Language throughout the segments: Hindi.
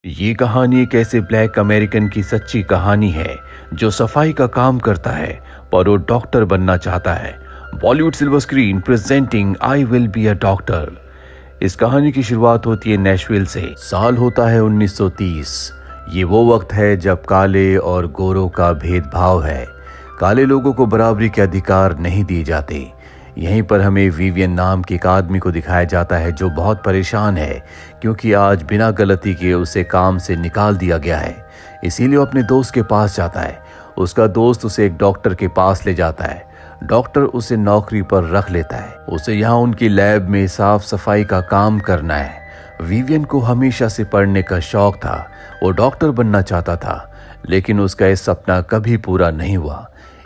ये कहानी एक ऐसे ब्लैक अमेरिकन की सच्ची कहानी है जो सफाई का काम करता है पर वो डॉक्टर बनना चाहता है। Bollywood silver screen presenting I will be a doctor. इस कहानी की शुरुआत होती है नेशविल से। साल होता है 1930। ये वो वक्त है जब काले और गोरों का भेदभाव है। काले लोगों को बराबरी के अधिकार नहीं दिए जाते। यहीं पर हमें विवियन नाम के एक आदमी को दिखाया जाता है जो बहुत परेशान है क्योंकि आज बिना गलती के उसे काम से निकाल दिया गया है। इसीलिए वो अपने दोस्त के पास जाता है। उसका दोस्त उसे एक डॉक्टर के पास ले जाता है। डॉक्टर उसे नौकरी पर रख लेता है। उसे यहाँ उनकी लैब में साफ सफाई का काम करना है। विवियन को हमेशा से पढ़ने का शौक था। वो डॉक्टर बनना चाहता था लेकिन उसका ये सपना कभी पूरा नहीं हुआ।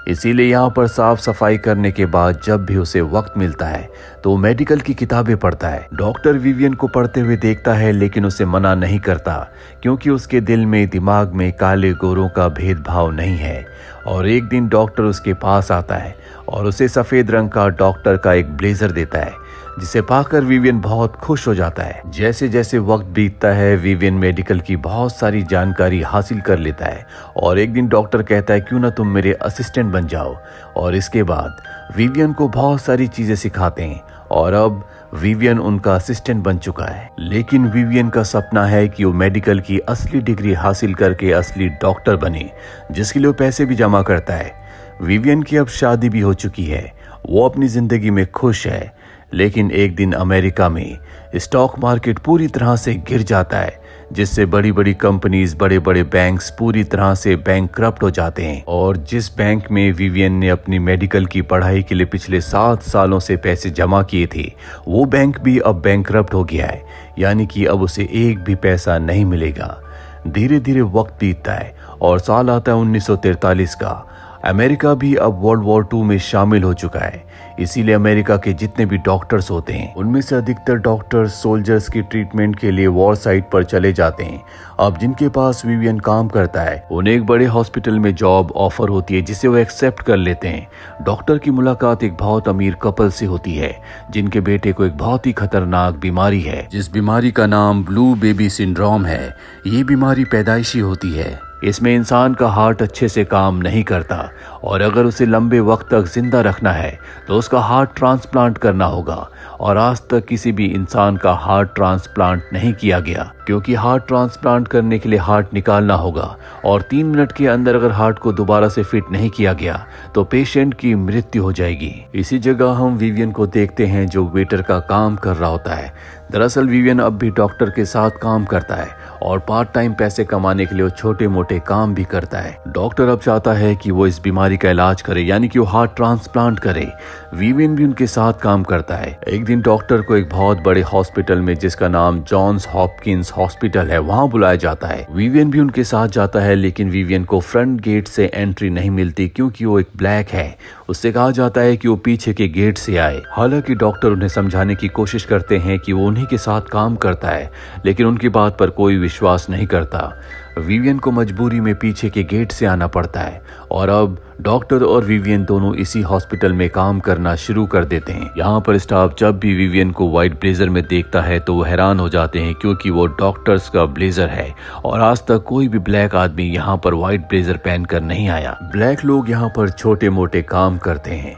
इसीलिए यहाँ पर साफ सफाई करने के बाद जब भी उसे वक्त मिलता है तो वो मेडिकल की किताबें पढ़ता है। डॉक्टर विवियन को पढ़ते हुए देखता है लेकिन उसे मना नहीं करता क्योंकि उसके दिल में दिमाग में काले गोरों का भेदभाव नहीं है। और एक दिन डॉक्टर उसके पास आता है और उसे सफेद रंग का डॉक्टर का एक ब्लेजर देता है जिसे पाकर विवियन बहुत खुश हो जाता है। जैसे जैसे वक्त बीतता है विवियन मेडिकल की बहुत सारी जानकारी हासिल कर लेता है और एक दिन डॉक्टर कहता है क्यों ना तुम मेरे असिस्टेंट बन जाओ। और इसके बाद विवियन को बहुत सारी चीजें सिखाते हैं और अब विवियन उनका असिस्टेंट बन चुका है। लेकिन विवियन का सपना है कि वो मेडिकल की असली डिग्री हासिल करके असली डॉक्टर बने जिसके लिए वो पैसे भी जमा करता है। विवियन की अब शादी भी हो चुकी है। वो अपनी जिंदगी में खुश है। लेकिन एक दिन अमेरिका में स्टॉक मार्केट पूरी तरह से गिर जाता है जिससे बड़ी बड़ी कंपनीज बड़े बड़े बैंक्स पूरी तरह से बैंकक्रप्ट हो जाते हैं। और जिस बैंक में विवियन ने अपनी मेडिकल की पढ़ाई के लिए पिछले 7 सालों से पैसे जमा किए थे वो बैंक भी अब बैंकक्रप्ट हो गया है। यानी कि अब उसे एक भी पैसा नहीं मिलेगा। धीरे धीरे वक्त बीतता है और साल आता है 1943 का। अमेरिका भी अब वर्ल्ड वॉर 2 में शामिल हो चुका है। इसीलिए अमेरिका के जितने भी डॉक्टर्स होते हैं उनमें से अधिकतर डॉक्टर्स सोल्जर्स की ट्रीटमेंट के लिए वॉर साइट पर चले जाते हैं। अब जिनके पास विवियन काम करता है उन्हें एक बड़े हॉस्पिटल में जॉब ऑफर होती है जिसे वो एक्सेप्ट कर लेते हैं। डॉक्टर की मुलाकात एक बहुत अमीर कपल से होती है जिनके बेटे को एक बहुत ही खतरनाक बीमारी है जिस बीमारी का नाम ब्लू बेबी सिंड्रोम है। ये बीमारी पैदाइशी होती है। इसमें इंसान का हार्ट अच्छे से काम नहीं करता और अगर उसे लंबे वक्त तक जिंदा रखना है तो उसका हार्ट ट्रांसप्लांट करना होगा। और आज तक किसी भी इंसान का हार्ट ट्रांसप्लांट नहीं किया गया क्योंकि हार्ट ट्रांसप्लांट करने के लिए हार्ट निकालना होगा और 3 मिनट के अंदर अगर हार्ट को दोबारा से फिट नहीं किया गया तो पेशेंट की मृत्यु हो जाएगी। इसी जगह हम विवियन को देखते हैं जो वेटर का काम कर रहा होता है। दरअसल विवियन अब भी डॉक्टर के साथ काम करता है और पार्ट टाइम पैसे कमाने के लिए वो छोटे मोटे काम भी करता है। डॉक्टर अब चाहता है कि वो इस बीमारी का इलाज करे यानी कि वो हार्ट ट्रांसप्लांट करे। विवियन भी उनके साथ काम करता है। एक दिन डॉक्टर को एक बहुत बड़े हॉस्पिटल में जिसका नाम जॉन्स हॉपकिंस हॉस्पिटल है वहां बुलाया जाता है। विवियन भी उनके साथ जाता है लेकिन विवियन को फ्रंट गेट से एंट्री नहीं मिलती क्योंकि वो एक ब्लैक है। उससे कहा जाता है कि वो पीछे के गेट से आए। हालांकि डॉक्टर उन्हें समझाने की कोशिश करते हैं कि वो उन्हीं के साथ काम करता है लेकिन उनकी बात पर कोई विश्वास नहीं करता। विवियन को मजबूरी में पीछे के गेट से आना पड़ता है और अब डॉक्टर और विवियन दोनों इसी हॉस्पिटल में काम करना शुरू कर देते हैं। यहाँ पर स्टाफ जब भी विवियन को व्हाइट ब्लेजर में देखता है तो वो हैरान हो जाते हैं क्योंकि वो डॉक्टर्स का ब्लेजर है और आज तक कोई भी ब्लैक आदमी यहाँ पर व्हाइट ब्लेजर पहनकर नहीं आया। ब्लैक लोग यहाँ पर छोटे मोटे काम करते हैं।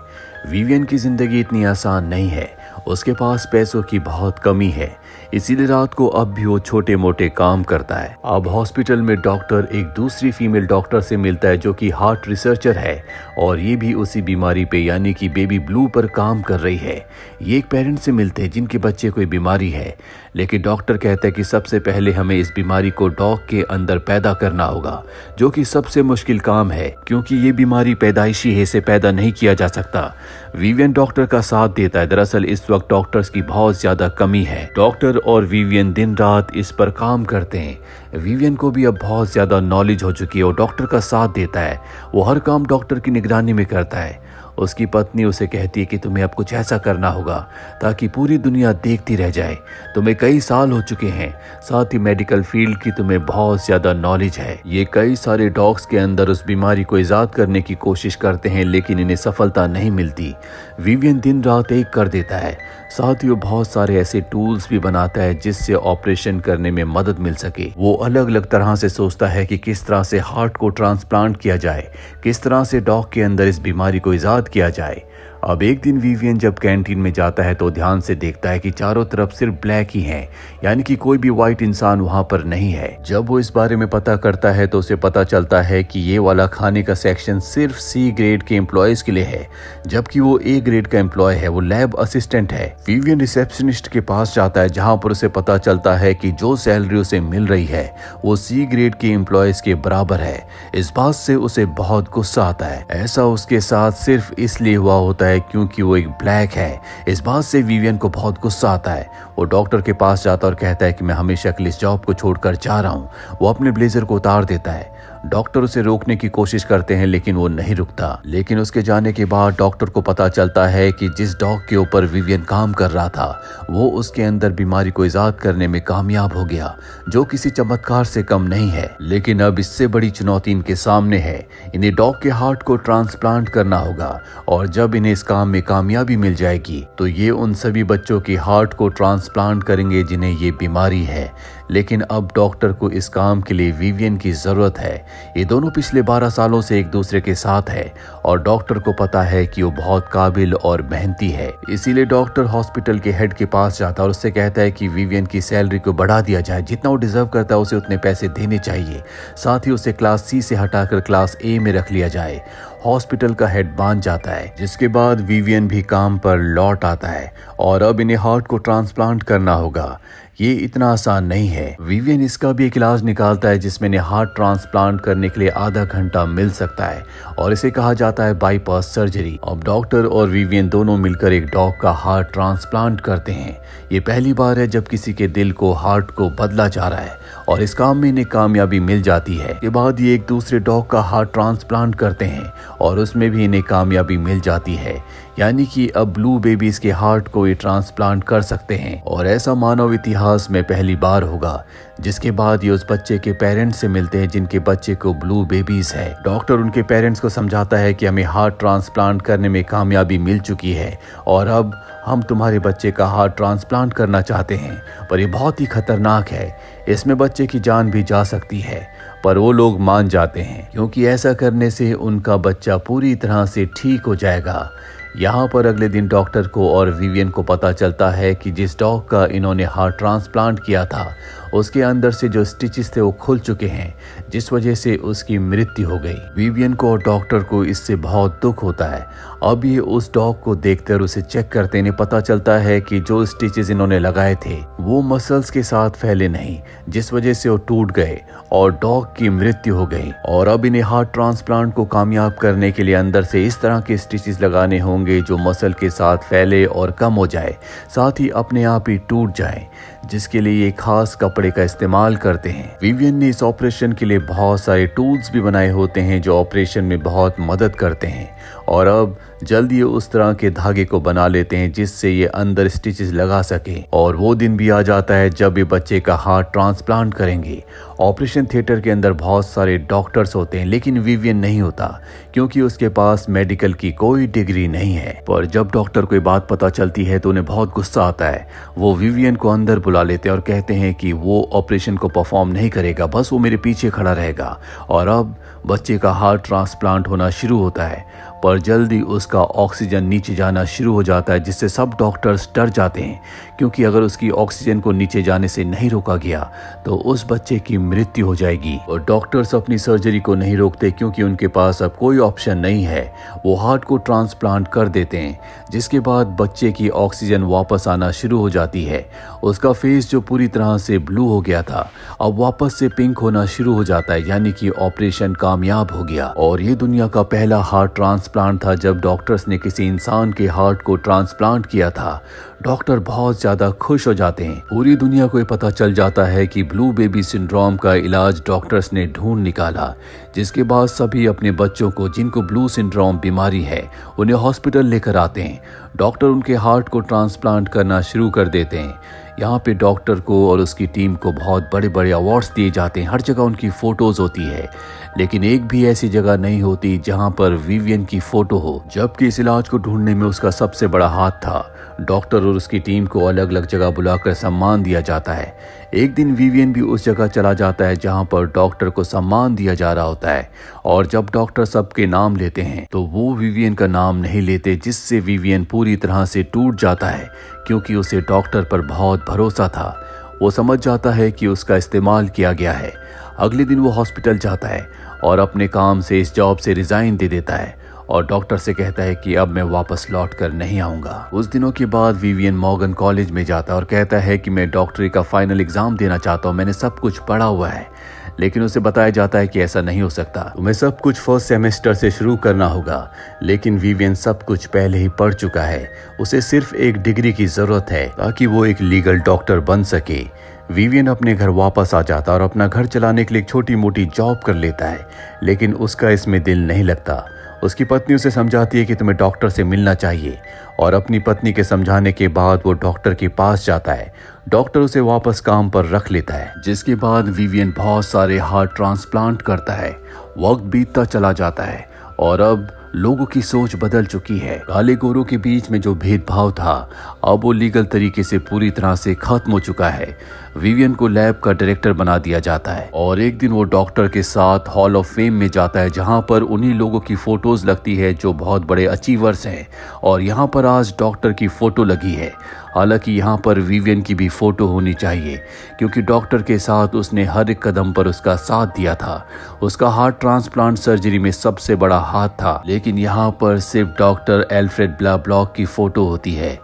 विवियन की जिंदगी इतनी आसान नहीं है। उसके पास पैसों की बहुत कमी है इसीलिए रात को अब भी वो छोटे मोटे काम करता है। अब हॉस्पिटल में डॉक्टर एक दूसरी फीमेल डॉक्टर से मिलता है जो कि हार्ट रिसर्चर है और ये भी उसी बीमारी पे यानी कि बेबी ब्लू पर काम कर रही है। ये एक पेरेंट से मिलते हैं जिनके बच्चे को बीमारी है लेकिन डॉक्टर कहता है कि सबसे पहले हमें इस बीमारी को डॉग के अंदर पैदा करना होगा जो कि सबसे मुश्किल काम है क्योंकि ये बीमारी पैदाइशी है, इसे पैदा नहीं किया जा सकता। विवियन डॉक्टर का साथ देता है। दरअसल इस वक्त डॉक्टर्स की बहुत ज्यादा कमी है। डॉक्टर और विवियन दिन रात इस पर काम करते हैं। विवियन को भी अब बहुत ज्यादा नॉलेज हो चुकी है और डॉक्टर का साथ देता है। वो हर काम डॉक्टर की निगरानी में करता है। उसकी पत्नी उसे कहती है कि तुम्हें अब कुछ ऐसा करना होगा ताकि पूरी दुनिया देखती रह जाए। तुम्हें कई साल हो चुके हैं, साथ ही मेडिकल फील्ड की तुम्हें बहुत ज्यादा नॉलेज है। ये कई सारे डॉग्स के अंदर उस बीमारी को इजाद करने की कोशिश करते हैं, लेकिन इन्हें सफलता नहीं मिलती। विवियन दिन रात एक कर देता है, साथ ही वो बहुत सारे ऐसे टूल्स भी बनाता है जिससे ऑपरेशन करने में मदद मिल सके। वो अलग अलग तरह से सोचता है कि किस तरह से हार्ट को ट्रांसप्लांट किया जाए, किस तरह से डॉग के अंदर इस बीमारी को इजाद किया जाए। अब एक दिन विवियन जब कैंटीन में जाता है तो ध्यान से देखता है कि चारों तरफ सिर्फ ब्लैक ही हैं, यानी कि कोई भी व्हाइट इंसान वहां पर नहीं है। जब वो इस बारे में पता करता है तो उसे पता चलता है कि ये वाला खाने का सेक्शन सिर्फ सी ग्रेड के एम्प्लॉयज के लिए है, जबकि वो ए ग्रेड का एम्प्लॉय है, वो लैब असिस्टेंट है। विवियन रिसेप्शनिस्ट के पास जाता है जहां पर उसे पता चलता है कि जो सैलरी उसे मिल रही है वो सी ग्रेड के एम्प्लॉयज के बराबर है। इस बात से उसे बहुत गुस्सा आता है। ऐसा उसके साथ सिर्फ इसलिए हुआ होता है क्योंकि वो एक ब्लैक है। इस बात से विवियन को बहुत गुस्सा आता है। वो डॉक्टर के पास जाता और कहता है कि मैं हमेशा के लिए इस जॉब को छोड़कर जा रहा हूँ। वो अपने ब्लेजर को उतार देता है। डॉक्टर उसे रोकने की कोशिश करते हैं लेकिन वो नहीं रुकता। लेकिन उसके जाने के बाद डॉक्टर को पता चलता है कि जिस डॉग के ऊपर विवियन काम कर रहा था वो उसके अंदर बीमारी को इजाद करने में कामयाब हो गया, जो किसी चमत्कार से कम नहीं है। लेकिन अब इससे बड़ी चुनौती इनके सामने है। इन्हें डॉग के हार्ट को ट्रांसप्लांट करना होगा, और जब इन्हें इस काम में कामयाबी मिल जाएगी तो ये उन सभी बच्चों की हार्ट को ट्रांसप्लांट करेंगे जिन्हें ये बीमारी है। लेकिन अब डॉक्टर को इस काम के लिए विवियन की जरूरत है। ये दोनों पिछले 12 सालों से एक दूसरे के साथ है और डॉक्टर को पता है कि वो बहुत काबिल और मेहनती है। इसीलिए डॉक्टर हॉस्पिटल के हेड के पास जाता है और उससे कहता है कि विवियन की सैलरी को बढ़ा दिया जाए, जितना वो डिजर्व करता है उसे उतने पैसे देने चाहिए। साथ ही उसे क्लास सी से हटाकर क्लास ए में रख लिया जाए। हॉस्पिटल का हेड मान जाता है, जिसके बाद विवियन भी काम पर लौट आता है और अब इन्हें हार्ट को ट्रांसप्लांट करना होगा। ये इतना आसान नहीं है। विवियन इसका भी एक इलाज निकालता है जिसमें इन्हें हार्ट ट्रांसप्लांट करने के लिए आधा घंटा मिल सकता है और इसे कहा जाता है बाईपास सर्जरी। अब डॉक्टर और विवियन दोनों मिलकर एक डॉग का हार्ट ट्रांसप्लांट करते हैं। ये पहली बार है जब किसी के दिल को हार्ट को बदला जा रहा है और इस काम में इन्हें कामयाबी मिल जाती है। के बाद ये एक दूसरे डॉग का हार्ट ट्रांसप्लांट करते हैं और उसमें भी इन्हें कामयाबी मिल जाती है, यानी कि अब ब्लू बेबीज के हार्ट को ये ट्रांसप्लांट कर सकते हैं। और ऐसा मानव इतिहास में पहली बार होगा। जिसके बाद ये उस बच्चे के पेरेंट्स से मिलते हैं जिनके बच्चे को ब्लू बेबीज है। डॉक्टर उनके पेरेंट्स को समझाता है कि हमें हार्ट ट्रांसप्लांट करने में कामयाबी मिल चुकी है और अब हम तुम्हारे बच्चे का हार्ट ट्रांसप्लांट करना चाहते हैं, पर ये बहुत ही खतरनाक है, इसमें बच्चे की जान भी जा सकती है। पर वो लोग मान जाते हैं क्योंकि ऐसा करने से उनका बच्चा पूरी तरह से ठीक हो जाएगा। यहाँ पर अगले दिन डॉक्टर को और विवियन को पता चलता है कि जिस डॉग का इन्होंने हार्ट ट्रांसप्लांट किया था उसके अंदर से जो स्टिचेस थे वो खुल चुके हैं, जिस वजह से उसकी मृत्यु हो गई। विवियन को और डॉक्टर को इससे बहुत दुख होता है। अब ये उस डॉग को देखते और उसे चेक करते इन्हें पता चलता है कि जो स्टिचेस इन्होंने लगाए थे वो मसल्स के साथ फैले नहीं, जिस वजह से वो टूट गए और डॉग की मृत्यु हो गई। और अब इन्हें हार्ट ट्रांसप्लांट को कामयाब करने के लिए अंदर से इस तरह के स्टिचेस लगाने होंगे जो मसल के साथ फैले और कम हो जाए, साथ ही अपने आप ही टूट जाए, जिसके लिए ये खास कपड़े का इस्तेमाल करते हैं। विवियन ने इस ऑपरेशन के लिए बहुत सारे टूल्स भी बनाए होते हैं जो ऑपरेशन में बहुत मदद करते हैं और अब जल्दी उस तरह के धागे को बना लेते हैं जिससे ये अंदर स्टिचेस लगा सके। और वो दिन भी आ जाता है जब ये बच्चे का हार्ट ट्रांसप्लांट करेंगे। ऑपरेशन थिएटर के अंदर बहुत सारे डॉक्टर्स होते हैं लेकिन विवियन नहीं होता क्योंकि उसके पास मेडिकल की कोई डिग्री नहीं है। पर जब डॉक्टर को ये बात पता चलती है तो उन्हें बहुत गुस्सा आता है। वो विवियन को अंदर बुला लेते हैं और कहते हैं कि वो ऑपरेशन को परफॉर्म नहीं करेगा, बस वो मेरे पीछे खड़ा रहेगा। और अब बच्चे का हार्ट ट्रांसप्लांट होना शुरू होता है, पर जल्दी उसका ऑक्सीजन नीचे जाना शुरू हो जाता है जिससे सब डॉक्टर्स डर जाते हैं क्योंकि अगर उसकी ऑक्सीजन को नीचे जाने से नहीं रोका गया तो उस बच्चे की मृत्यु हो जाएगी। और डॉक्टर्स अपनी सर्जरी को नहीं रोकते क्योंकि उनके पास अब कोई ऑप्शन नहीं है। वो हार्ट को ट्रांसप्लांट कर देते हैं, जिसके बाद बच्चे की ऑक्सीजन वापस आना शुरू हो जाती है। उसका फेस जो पूरी तरह से ब्लू हो गया था अब वापस से पिंक होना शुरू हो जाता है, यानी कि ऑपरेशन कामयाब हो गया। और ये दुनिया का पहला हार्ट ट्रांसप्लांट था जब डॉक्टर्स ने किसी इंसान के हार्ट को ट्रांसप्लांट किया था। डॉक्टर बहुत ज्यादा खुश हो जाते हैं। पूरी दुनिया को ये पता चल जाता है कि ब्लू बेबी सिंड्रोम का इलाज डॉक्टर्स ने ढूंढ निकाला, जिसके बाद सभी अपने बच्चों को जिनको ब्लू सिंड्रोम बीमारी है उन्हें हॉस्पिटल लेकर आते हैं। डॉक्टर उनके हार्ट को ट्रांसप्लांट करना शुरू कर देते हैं। यहाँ पे डॉक्टर को और उसकी टीम को बहुत बड़े बड़े अवार्ड्स दिए जाते हैं। हर जगह उनकी फोटोज होती है, लेकिन एक भी ऐसी जगह नहीं होती जहाँ पर विवियन की फोटो हो, जबकि इस इलाज को ढूंढने में उसका सबसे बड़ा हाथ था। डॉक्टर और उसकी टीम को अलग अलग जगह बुलाकर सम्मान दिया जाता है। एक दिन विवियन भी उस जगह चला जाता है जहाँ पर डॉक्टर को सम्मान दिया जा रहा होता है, और जब डॉक्टर सबके नाम लेते हैं तो वो विवियन का नाम नहीं लेते, जिससे विवियन पूरी तरह से टूट जाता है, क्योंकि उसे डॉक्टर पर बहुत भरोसा था। वो समझ जाता है कि उसका इस्तेमाल किया गया है। अगले दिन वो हॉस्पिटल जाता है और अपने काम से इस जॉब से रिजाइन दे देता है और डॉक्टर से कहता है कि अब मैं वापस लौट कर नहीं आऊंगा। कुछ दिनों के बाद विवियन मॉर्गन कॉलेज में जाता है और कहता है कि मैं डॉक्टरी का फाइनल एग्जाम देना चाहता हूँ, मैंने सब कुछ पढ़ा हुआ है। लेकिन उसे बताया जाता है कि ऐसा नहीं हो सकता, तुम्हें सब कुछ फर्स्ट सेमेस्टर से शुरू करना होगा। लेकिन विवियन सब कुछ पहले ही पढ़ चुका है, उसे सिर्फ एक डिग्री की जरूरत है ताकि वो एक लीगल डॉक्टर बन सके। विवियन अपने घर वापस आ जाता और अपना घर चलाने के लिए एक छोटी मोटी जॉब कर लेता है, लेकिन उसका इसमें दिल नहीं लगता। उसकी पत्नी उसे समझाती है कि तुम्हें डॉक्टर से मिलना चाहिए, और अपनी पत्नी के समझाने के बाद वो डॉक्टर के पास जाता है। डॉक्टर उसे वापस काम पर रख लेता है, जिसके बाद विवियन बहुत सारे हार्ट ट्रांसप्लांट करता है। वक्त बीतता चला जाता है और अब लोगों की सोच बदल चुकी है। काले गोरों के बीच में जो भेदभाव था अब वो लीगल तरीके से पूरी तरह से खत्म हो चुका है। विवियन को लैब का डायरेक्टर बना दिया जाता है और एक दिन वो डॉक्टर के साथ हॉल ऑफ फेम में जाता है, जहां पर उन्हीं लोगों की फोटोज लगती है जो बहुत बड़े अचीवर्स हैं, और यहाँ पर आज डॉक्टर की फोटो लगी है। हालांकि यहाँ पर विवियन की भी फोटो होनी चाहिए, क्योंकि डॉक्टर के साथ उसने हर एक कदम पर उसका साथ दिया था। उसका हार्ट ट्रांसप्लांट सर्जरी में सबसे बड़ा हाथ था, लेकिन यहाँ पर सिर्फ डॉक्टर एल्फ्रेड ब्लाब्लॉक की फोटो होती है,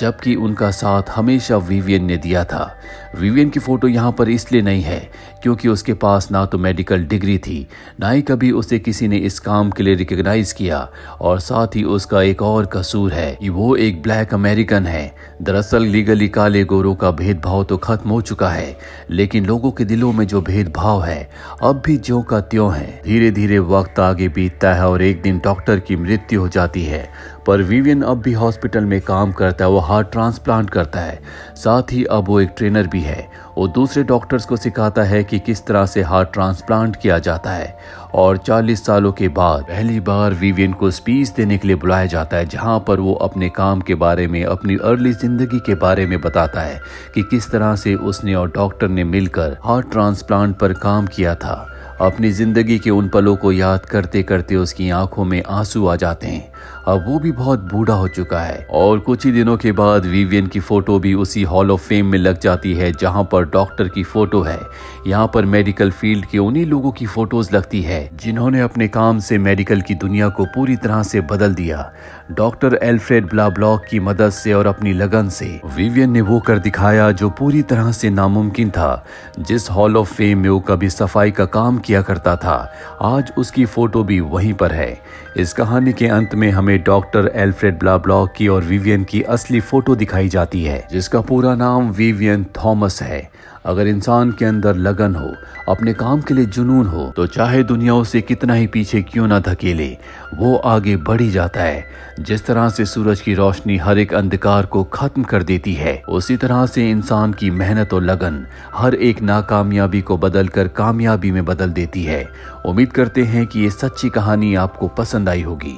जबकि उनका साथ हमेशा विवियन ने दिया था। विवियन की फोटो यहाँ पर इसलिए नहीं है क्योंकि उसके पास ना तो मेडिकल डिग्री थी, ना ही कभी उसे किसी ने इस काम के लिए रिकॉग्नाइज किया, और साथ ही उसका एक और कसूर है कि वो एक ब्लैक अमेरिकन है। दरअसल लीगली काले गोरों का भेदभाव तो खत्म हो चुका है, लेकिन लोगों के दिलों में जो भेदभाव है अब भी ज्यों का त्यों है। धीरे धीरे वक्त आगे बीतता है और एक दिन डॉक्टर की मृत्यु हो जाती है, पर विवियन अब भी हॉस्पिटल में काम करता है। वो हार्ट ट्रांसप्लांट करता है, साथ ही अब वो एक ट्रेनर भी है। वो दूसरे डॉक्टर्स को सिखाता है कि किस तरह से हार्ट ट्रांसप्लांट किया जाता है। और 40 सालों के बाद पहली बार विवियन को स्पीच देने के लिए बुलाया जाता है, जहां पर वो अपने काम के बारे में, अपनी अर्ली जिंदगी के बारे में बताता है कि किस तरह से उसने और डॉक्टर ने मिलकर हार्ट ट्रांसप्लांट पर काम किया था। अपनी जिंदगी के उन पलों को याद करते करते उसकी आंखों में आंसू आ जाते हैं। अब वो भी बहुत बूढ़ा हो चुका है, और कुछ ही दिनों के बाद विवियन की फोटो भी उसी हॉल ऑफ फेम में लग जाती है जहां पर डॉक्टर की फोटो है। यहाँ पर मेडिकल फील्ड के उन्हीं लोगों की फोटोज लगती है जिन्होंने अपने काम से मेडिकल की दुनिया को पूरी तरह से बदल दिया। डॉक्टर एल्फ्रेड ब्लाब्लॉक की मदद से और अपनी लगन से विवियन ने वो कर दिखाया जो पूरी तरह से नामुमकिन था। जिस हॉल ऑफ फेम में वो कभी सफाई का काम किया करता था, आज उसकी फोटो भी वहीं पर है। इस कहानी के अंत में हमें डॉक्टर एल्फ्रेड ब्लाब्लॉक की और विवियन की असली फोटो दिखाई जाती है, जिसका पूरा नाम विवियन थॉमस है। अगर इंसान के अंदर लगन हो, अपने काम के लिए जुनून हो, तो चाहे दुनिया उसे कितना ही पीछे क्यों ना धकेले, वो आगे बढ़ ही जाता है। जिस तरह से सूरज की रोशनी हर एक अंधकार को खत्म कर देती है, उसी तरह से इंसान की मेहनत और लगन हर एक नाकामयाबी को बदलकर कामयाबी में बदल देती है। उम्मीद करते हैं कि ये सच्ची कहानी आपको पसंद आई होगी।